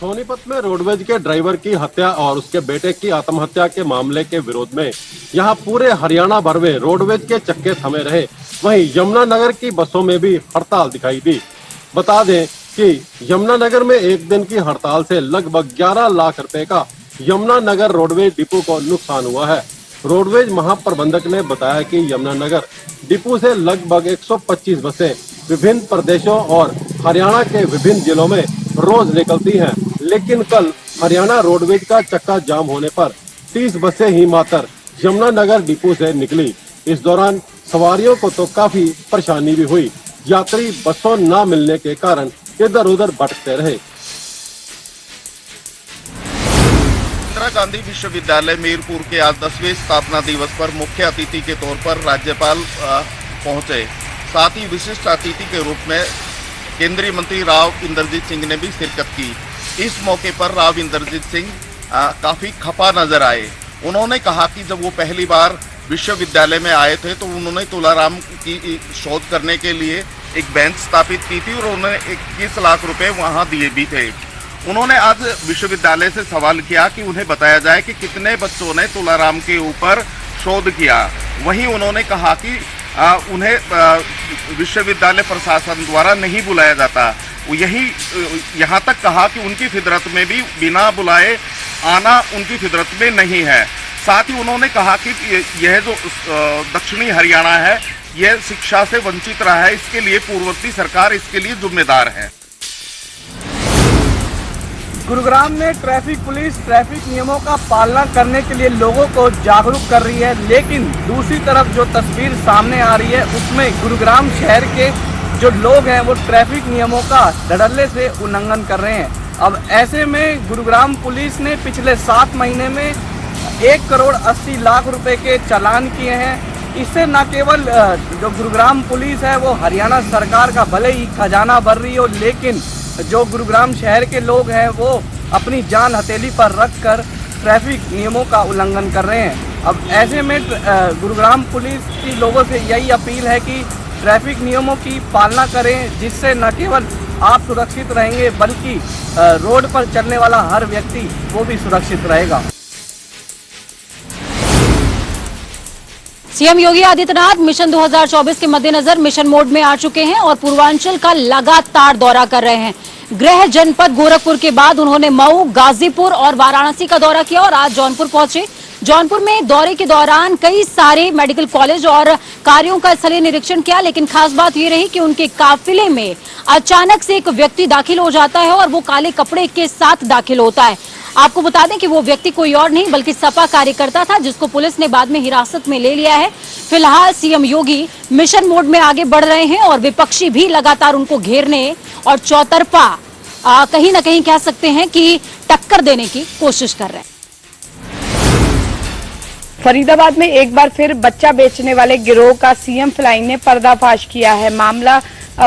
सोनीपत में रोडवेज के ड्राइवर की हत्या और उसके बेटे की आत्महत्या के मामले के विरोध में यहां पूरे हरियाणा भर में रोडवेज के चक्के थमे रहे। वहीं यमुनानगर की बसों में भी हड़ताल दिखाई दी। बता दें कि यमुनानगर में एक दिन की हड़ताल से लगभग 11 लाख रुपए का यमुनानगर रोडवेज डिपो को नुकसान हुआ है। रोडवेज महाप्रबंधक ने बताया कि यमुनानगर डिपो से लगभग 125 बसें विभिन्न प्रदेशों और हरियाणा के विभिन्न जिलों में रोज निकलती हैं, लेकिन कल हरियाणा रोडवेज का चक्का जाम होने पर 30 बसें ही मात्र यमुनानगर डिपो से निकली। इस दौरान सवारियों को तो काफी परेशानी भी हुई। यात्री बसों न मिलने के कारण इधर उधर भटकते रहे। इंदिरा गांधी विश्वविद्यालय मीरपुर के आज 10वें स्थापना दिवस पर मुख्य अतिथि के तौर पर राज्यपाल पहुंचे। साथ ही विशिष्ट अतिथि के रूप में केंद्रीय मंत्री राव इंद्रजीत सिंह ने भी शिरकत की। इस मौके पर राव इंद्रजीत सिंह काफी खफा नजर आए। उन्होंने कहा कि जब वो पहली बार विश्वविद्यालय में आए थे तो उन्होंने तुलाराम की शोध करने के लिए एक बेंच स्थापित की थी और उन्होंने 21 लाख रुपए वहां दिए भी थे। उन्होंने आज विश्वविद्यालय से सवाल किया कि उन्हें बताया जाए कि कितने बच्चों ने तुलाराम के ऊपर शोध किया। वहीं उन्होंने कहा कि उन्हें विश्वविद्यालय प्रशासन द्वारा नहीं बुलाया जाता। यहाँ तक कहा कि उनकी फितरत में भी बिना बुलाए आना उनकी फितरत में नहीं है। साथ ही उन्होंने कहा कि यह जो दक्षिणी हरियाणा है यह शिक्षा से वंचित रहा है, इसके लिए पूर्ववर्ती सरकार इसके लिए जिम्मेदार है। गुरुग्राम में ट्रैफिक पुलिस ट्रैफिक नियमों का पालना करने के लिए लोगों को जागरूक कर रही है, लेकिन दूसरी तरफ जो तस्वीर सामने आ रही है उसमें गुरुग्राम शहर के जो लोग हैं वो ट्रैफिक नियमों का धड़ल्ले से उल्लंघन कर रहे हैं। अब ऐसे में गुरुग्राम पुलिस ने पिछले 7 महीने में 1 करोड़ 80 लाख रुपए के चालान किए हैं। इससे न केवल जो गुरुग्राम पुलिस है वो हरियाणा सरकार का भले ही खजाना भर रही हो, लेकिन जो गुरुग्राम शहर के लोग हैं वो अपनी जान हथेली पर रखकर ट्रैफिक नियमों का उल्लंघन कर रहे हैं। अब ऐसे में गुरुग्राम पुलिस की लोगों से यही अपील है कि ट्रैफिक नियमों की पालना करें, जिससे न केवल आप सुरक्षित रहेंगे बल्कि रोड पर चलने वाला हर व्यक्ति वो भी सुरक्षित रहेगा। सीएम योगी आदित्यनाथ मिशन 2024 के मद्देनजर मिशन मोड में आ चुके हैं और पूर्वांचल का लगातार दौरा कर रहे हैं। गृह जनपद गोरखपुर के बाद उन्होंने मऊ, गाजीपुर और वाराणसी का दौरा किया और आज जौनपुर पहुंचे। जौनपुर में दौरे के दौरान कई सारे मेडिकल कॉलेज और कार्यों का स्थलीय निरीक्षण किया, लेकिन खास बात यह रही कि उनके काफिले में अचानक से एक व्यक्ति दाखिल हो जाता है और वो काले कपड़े के साथ दाखिल होता है। आपको बता दें कि वो व्यक्ति कोई और नहीं बल्कि सपा कार्यकर्ता था, जिसको पुलिस ने बाद में हिरासत में ले लिया है। फिलहाल सीएम योगी मिशन मोड में आगे बढ़ रहे हैं और विपक्षी भी लगातार उनको घेरने और चौतरफा कहीं ना कहीं कह सकते हैं कि टक्कर देने की कोशिश कर रहे हैं। फरीदाबाद में एक बार फिर बच्चा बेचने वाले गिरोह का सीएम फ्लाइंग ने पर्दाफाश किया है। मामला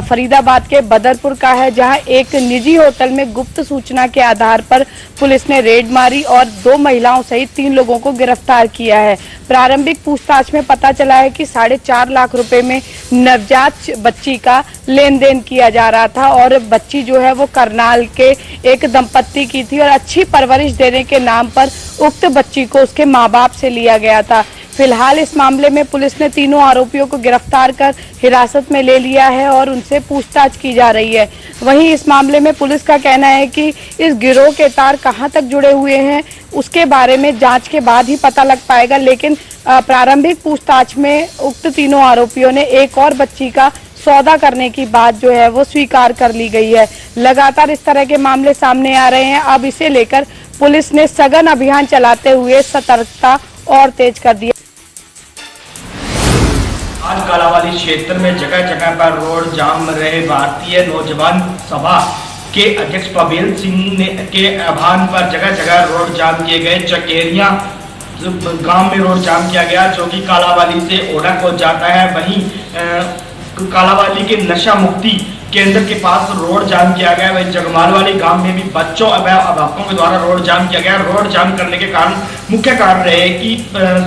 फरीदाबाद के बदरपुर का है, जहां एक निजी होटल में गुप्त सूचना के आधार पर पुलिस ने रेड मारी और 2 महिलाओं सहित 3 लोगों को गिरफ्तार किया है। प्रारंभिक पूछताछ में पता चला है कि 4.5 लाख रुपए में नवजात बच्ची का लेन देन किया जा रहा था और बच्ची जो है वो करनाल के एक दंपत्ति की थी और अच्छी परवरिश देने के नाम पर उक्त बच्ची को उसके माँ बाप से लिया गया था। फिलहाल इस मामले में पुलिस ने तीनों आरोपियों को गिरफ्तार कर हिरासत में ले लिया है और उनसे पूछताछ की जा रही है। वहीं इस मामले में पुलिस का कहना है कि इस गिरोह के तार कहां तक जुड़े हुए हैं उसके बारे में जांच के बाद ही पता लग पाएगा, लेकिन प्रारंभिक पूछताछ में उक्त तीनों आरोपियों ने एक और बच्ची का सौदा करने की बात जो है वो स्वीकार कर ली गई है। लगातार इस तरह के मामले सामने आ रहे हैं। अब इसे लेकर पुलिस ने सघन अभियान चलाते हुए सतर्कता और तेज कर दी। आज कालावाली क्षेत्र में जगह जगह पर रोड जाम रहे। भारतीय नौजवान सभा के अध्यक्ष पवेल सिंह ने के आह्वान पर जगह जगह रोड जाम किए गए। चकेरिया गांव में रोड जाम किया गया, जो कि कालावाली से ओढ़ा को जाता है। वहीं कालावाली के नशा मुक्ति केंद्र के पास रोड जाम किया गया। वही जगमाल वाली गांव में भी बच्चों अभिभावकों के द्वारा रोड जाम किया गया। रोड जाम करने के कारण मुख्य कारण रहे कि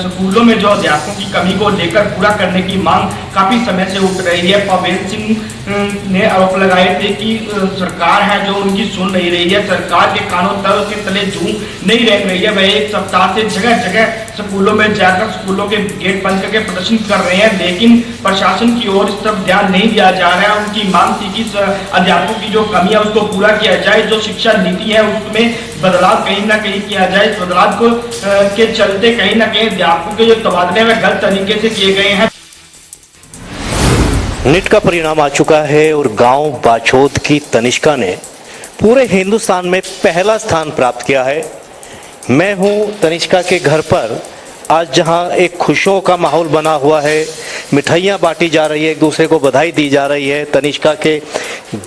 स्कूलों में जो अध्यापकों की कमी को लेकर पूरा करने की मांग काफी समय से उठ रही है। पवेल सिंह ने आरोप लगाए थे कि सरकार है जो उनकी सुन नहीं रही है, सरकार के कानून के तले जूं नहीं रह रही है। वह एक सप्ताह से जगह जगह स्कूलों में जाकर स्कूलों के गेट बंद करके प्रदर्शन कर रहे हैं, लेकिन प्रशासन की ओर इस तरफ ध्यान नहीं दिया जा रहा है। उनकी मांग थी कि अध्यापकों की जो कमी है उसको पूरा किया जाए, जो शिक्षा नीति है उसमें बदलाव कहीं ना कहीं किया जाए। इस बदलाव को के चलते कहीं ना कहीं अध्यापकों के जो तबादले में गलत तरीके से किए गए हैं। नीट का परिणाम आ चुका है और गांव बाछोद की तनिष्का ने पूरे हिंदुस्तान में पहला स्थान प्राप्त किया है। मैं हूं तनिष्का के घर पर आज, जहां एक खुशियों का माहौल बना हुआ है, मिठाइयां बांटी जा रही है, एक दूसरे को बधाई दी जा रही है। तनिष्का के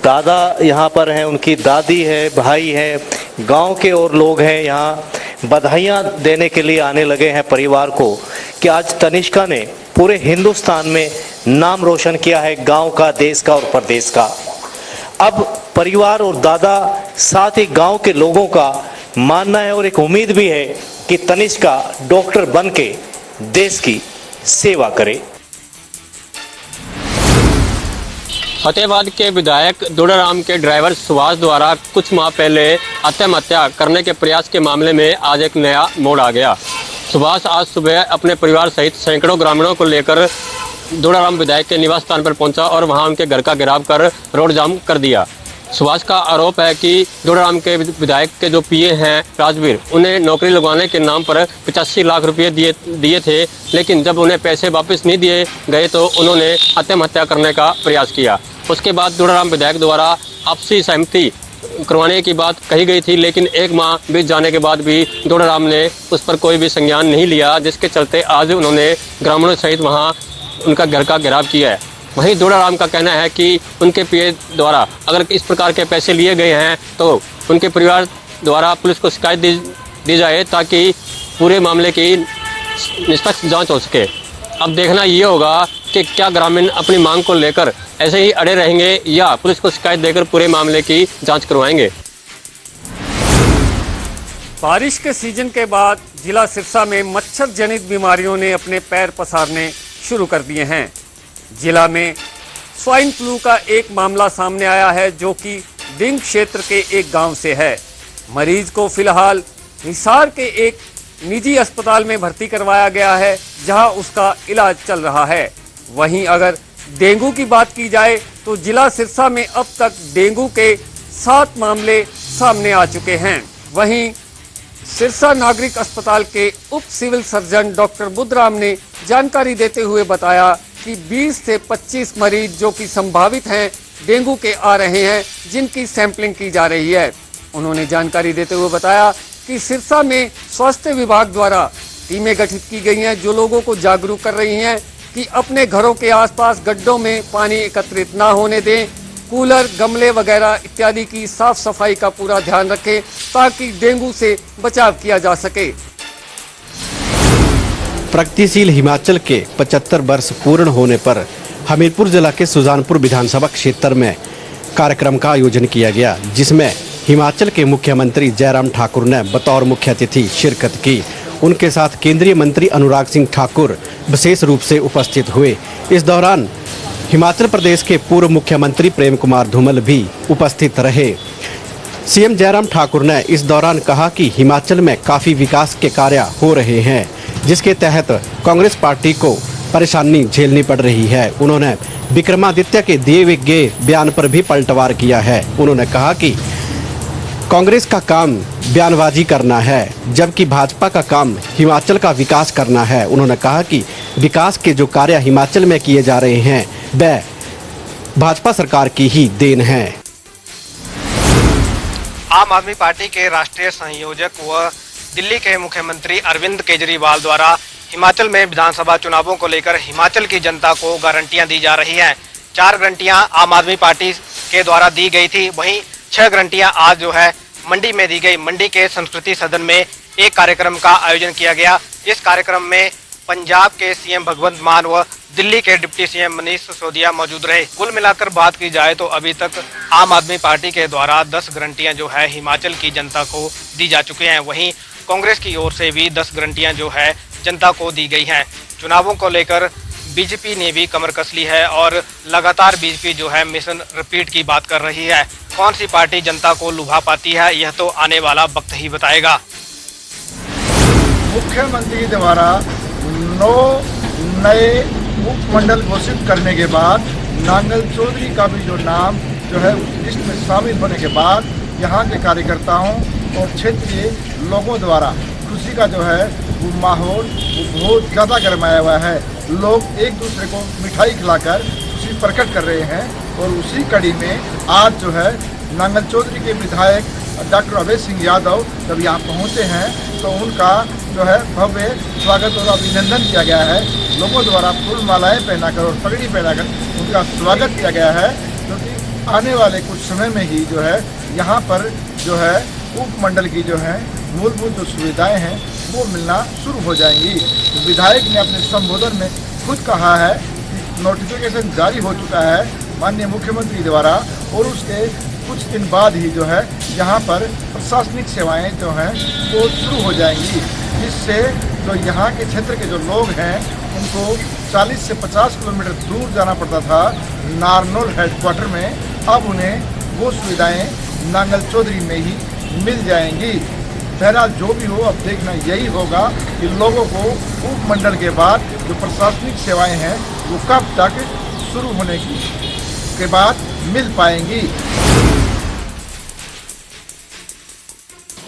दादा यहां पर हैं, उनकी दादी है, भाई है, गांव के और लोग हैं यहां बधाइयां देने के लिए आने लगे हैं परिवार को कि आज तनिष्का ने पूरे हिंदुस्तान में नाम रोशन किया है, गांव का, देश का और प्रदेश का। अब परिवार और दादा साथ ही गांव के लोगों का मानना है और एक उम्मीद भी है कि तनिष्का डॉक्टर बन के देश की सेवा करे। फतेहाबाद के विधायक दुड़ाराम के ड्राइवर सुभाष द्वारा कुछ माह पहले आत्महत्या करने के प्रयास के मामले में आज एक नया मोड़ आ गया। सुभाष आज सुबह अपने परिवार सहित सैकड़ों ग्रामीणों को लेकर दुड़ाराम विधायक के निवास स्थान पर पहुंचा और वहां उनके घर का घेराव कर रोड जाम कर दिया। सुभाष का आरोप है कि दुड़ाराम के विधायक के जो पीए हैं राजवीर, उन्हें नौकरी लगवाने के नाम पर 85 लाख रुपए दिए थे, लेकिन जब उन्हें पैसे वापस नहीं दिए गए तो उन्होंने आत्महत्या करने का प्रयास किया। उसके बाद दुड़ाराम विधायक द्वारा आपसी सहमति करवाने की बात कही गई थी, लेकिन एक माह बीत जाने के बाद भी दुड़ाराम ने उस पर कोई भी संज्ञान नहीं लिया, जिसके चलते आज उन्होंने ग्रामीणों सहित वहाँ उनका घर का घेराव किया है। वहीं दुड़ाराम का कहना है कि उनके पीए द्वारा अगर इस प्रकार के पैसे लिए गए हैं तो उनके परिवार द्वारा पुलिस को शिकायत दी जाए ताकि पूरे मामले की निष्पक्ष जांच हो सके। अब देखना ये होगा कि क्या ग्रामीण अपनी मांग को लेकर ऐसे ही अड़े रहेंगे या पुलिस को शिकायत देकर पूरे मामले की जांच करवाएंगे। बारिश के सीजन के बाद जिला सिरसा में मच्छर जनित बीमारियों ने अपने पैर पसारने शुरू कर दिए हैं। जिला में स्वाइन फ्लू का एक मामला सामने आया है जो कि डिंग क्षेत्र के एक गांव से है। मरीज को फिलहाल हिसार के एक निजी अस्पताल में भर्ती करवाया गया है, जहां उसका इलाज चल रहा है। वहीं अगर डेंगू की बात की जाए तो जिला सिरसा में अब तक डेंगू के 7 मामले सामने आ चुके हैं। वहीं सिरसा नागरिक अस्पताल के उप सिविल सर्जन डॉक्टर बुद्धराम ने जानकारी देते हुए बताया कि 20 से 25 मरीज जो कि संभावित हैं डेंगू के आ रहे हैं, जिनकी सैंपलिंग की जा रही है। उन्होंने जानकारी देते हुए बताया कि सिरसा में स्वास्थ्य विभाग द्वारा टीमें गठित की गई हैं जो लोगों को जागरूक कर रही हैं कि अपने घरों के आसपास गड्ढों में पानी एकत्रित ना होने दें, कूलर, गमले वगैरह इत्यादि की साफ सफाई का पूरा ध्यान रखें ताकि डेंगू से बचाव किया जा सके। प्रगतिशील हिमाचल के 75 वर्ष पूर्ण होने पर हमीरपुर जिला के सुजानपुर विधानसभा क्षेत्र में कार्यक्रम का आयोजन किया गया, जिसमें हिमाचल के मुख्यमंत्री जयराम ठाकुर ने बतौर मुख्य अतिथि शिरकत की। उनके साथ केंद्रीय मंत्री अनुराग सिंह ठाकुर विशेष रूप से उपस्थित हुए। इस दौरान हिमाचल प्रदेश के पूर्व मुख्यमंत्री प्रेम कुमार धूमल भी उपस्थित रहे। सीएम जयराम ठाकुर ने इस दौरान कहा कि हिमाचल में काफ़ी विकास के कार्य हो रहे हैं, जिसके तहत कांग्रेस पार्टी को परेशानी झेलनी पड़ रही है। उन्होंने विक्रमादित्य के दिए गए बयान पर भी पलटवार किया है। उन्होंने कहा कि कांग्रेस का काम बयानबाजी करना है, जबकि भाजपा का काम हिमाचल का विकास करना है। उन्होंने कहा कि विकास के जो कार्य हिमाचल में किए जा रहे हैं वह भाजपा सरकार की ही देन है। आम आदमी पार्टी के राष्ट्रीय संयोजक व दिल्ली के मुख्यमंत्री अरविंद केजरीवाल द्वारा हिमाचल में विधानसभा चुनावों को लेकर हिमाचल की जनता को गारंटियां दी जा रही हैं। 4 गारंटियां आम आदमी पार्टी के द्वारा दी गई थी, वहीं 6 गारंटियां आज जो है मंडी में दी गई। मंडी के संस्कृति सदन में एक कार्यक्रम का आयोजन किया गया। इस कार्यक्रम में पंजाब के सीएम भगवंत मान व दिल्ली के डिप्टी सीएम मनीष सिसोदिया मौजूद रहे। कुल मिलाकर बात की जाए तो अभी तक आम आदमी पार्टी के द्वारा 10 गारंटियां जो है हिमाचल की जनता को दी जा चुकी हैं। वहीं कांग्रेस की ओर से भी 10 गारंटियां जो है जनता को दी गई हैं। चुनावों को लेकर बीजेपी ने भी कमर कस ली है और लगातार बीजेपी जो है मिशन रिपीट की बात कर रही है। कौन सी पार्टी जनता को लुभा पाती है, यह तो आने वाला वक्त ही बताएगा। मुख्यमंत्री द्वारा 9 नए उपमंडल घोषित करने के बाद नांगल चौधरी का भी जो नाम जो है उस लिस्ट में शामिल होने के बाद यहाँ के कार्यकर्ताओं और क्षेत्रीय लोगों द्वारा खुशी का जो है वो माहौल वो बहुत ज़्यादा गरमाया हुआ है। लोग एक दूसरे को मिठाई खिलाकर खुशी प्रकट कर रहे हैं और उसी कड़ी में आज जो है नांगल चौधरी के विधायक डॉक्टर अभय सिंह यादव जब यहाँ पहुँचे हैं तो उनका जो है भव्य स्वागत और अभिनंदन किया गया है। लोगों द्वारा फूल मालाएं पहनाकर और पगड़ी पहनाकर उनका स्वागत किया गया है, क्योंकि आने वाले कुछ समय में ही जो है यहाँ पर जो है उपमंडल की जो है मूलभूत जो सुविधाएं हैं वो मिलना शुरू हो जाएंगी। तो विधायक ने अपने संबोधन में खुद कहा है कि नोटिफिकेशन जारी हो चुका है माननीय मुख्यमंत्री द्वारा और उसके कुछ दिन बाद ही जो है यहाँ पर प्रशासनिक सेवाएं जो हैं वो शुरू हो जाएंगी, जिससे जो यहाँ के क्षेत्र के जो लोग हैं उनको 40 से 50 किलोमीटर दूर जाना पड़ता था नारनौल हेडक्वार्टर में, अब उन्हें वो सुविधाएं नांगल चौधरी में ही मिल जाएंगी। बहरहाल जो भी हो, अब देखना यही होगा कि लोगों को उपमंडल के बाद जो प्रशासनिक सेवाएं हैं वो कब तक शुरू होने के बाद मिल पाएंगी।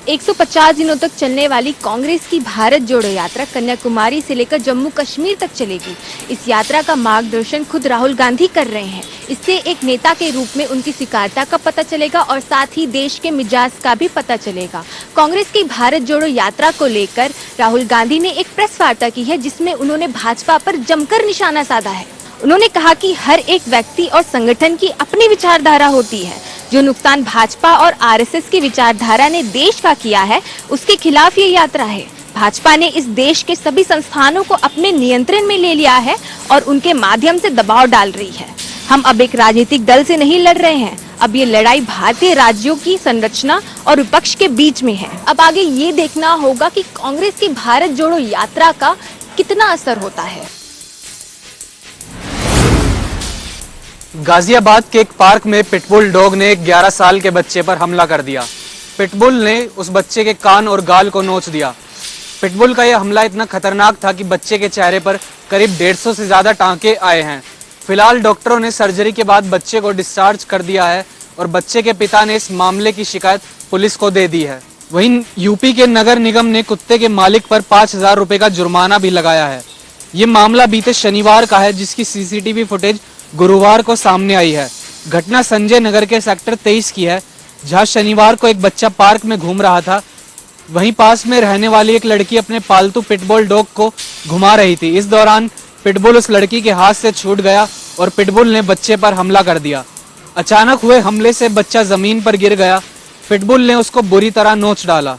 150 दिनों तक चलने वाली कांग्रेस की भारत जोड़ो यात्रा कन्याकुमारी से लेकर जम्मू कश्मीर तक चलेगी। इस यात्रा का मार्गदर्शन खुद राहुल गांधी कर रहे हैं। इससे एक नेता के रूप में उनकी स्वीकार्यता का पता चलेगा और साथ ही देश के मिजाज का भी पता चलेगा। कांग्रेस की भारत जोड़ो यात्रा को लेकर राहुल गांधी ने एक प्रेस वार्ता की है, जिसमें उन्होंने भाजपा पर जमकर निशाना साधा है। उन्होंने कहा कि हर एक व्यक्ति और संगठन की अपनी विचारधारा होती है। जो नुकसान भाजपा और आरएसएस की विचारधारा ने देश का किया है, उसके खिलाफ ये यात्रा है। भाजपा ने इस देश के सभी संस्थानों को अपने नियंत्रण में ले लिया है और उनके माध्यम से दबाव डाल रही है। हम अब एक राजनीतिक दल से नहीं लड़ रहे हैं, अब ये लड़ाई भारतीय राज्यों की संरचना और विपक्ष के बीच में है। अब आगे ये देखना होगा कि कांग्रेस की भारत जोड़ो यात्रा का कितना असर होता है। गाजियाबाद के एक पार्क में पिटबुल डॉग ने 11 साल के बच्चे पर हमला कर दिया। पिटबुल ने उस बच्चे के कान और गाल को नोच दिया। पिटबुल का यह हमला इतना खतरनाक था कि बच्चे के चेहरे पर करीब 150 से ज्यादा टांके आए हैं। फिलहाल डॉक्टरों ने सर्जरी के बाद बच्चे को डिस्चार्ज कर दिया है और बच्चे के पिता ने इस मामले की शिकायत पुलिस को दे दी है। वहीं यूपी के नगर निगम ने कुत्ते के मालिक पर 5,000 रुपए का जुर्माना भी लगाया है। ये मामला बीते शनिवार का है, जिसकी सीसीटीवी फुटेज गुरुवार को सामने आई है। घटना संजय नगर के सेक्टर 23 की है, जहां शनिवार को एक बच्चा पार्क में घूम रहा था। वहीं पास में रहने वाली एक लड़की अपने पालतू पिटबुल डॉग को घुमा रही थी। इस दौरान पिटबुल उस लड़की के हाथ से छूट गया और पिटबुल ने बच्चे पर हमला कर दिया। अचानक हुए हमले से बच्चा जमीन पर गिर गया। पिटबुल ने उसको बुरी तरह नोच डाला।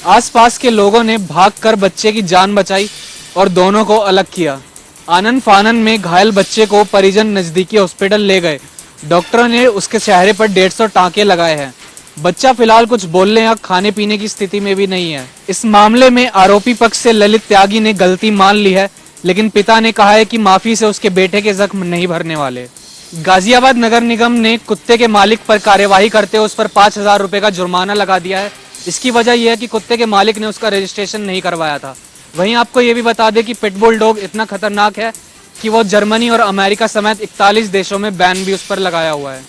आसपास के लोगों ने भागकर बच्चे की जान बचाई और दोनों को अलग किया। आनन फानन में घायल बच्चे को परिजन नजदीकी हॉस्पिटल ले गए। डॉक्टरों ने उसके चेहरे पर 150 टांके लगाए हैं। बच्चा फिलहाल कुछ बोलने या खाने पीने की स्थिति में भी नहीं है। इस मामले में आरोपी पक्ष से ललित त्यागी ने गलती मान ली है, लेकिन पिता ने कहा है कि माफी से उसके बेटे के जख्म नहीं भरने वाले। गाजियाबाद नगर निगम ने कुत्ते के मालिक पर कार्यवाही करते हुए उस पर 5,000 रुपए का जुर्माना लगा दिया है। इसकी वजह यह है कि कुत्ते के मालिक ने उसका रजिस्ट्रेशन नहीं करवाया था। वहीं आपको ये भी बता दें कि पिटबुल डॉग इतना खतरनाक है कि वो जर्मनी और अमेरिका समेत 41 देशों में बैन भी उस पर लगाया हुआ है।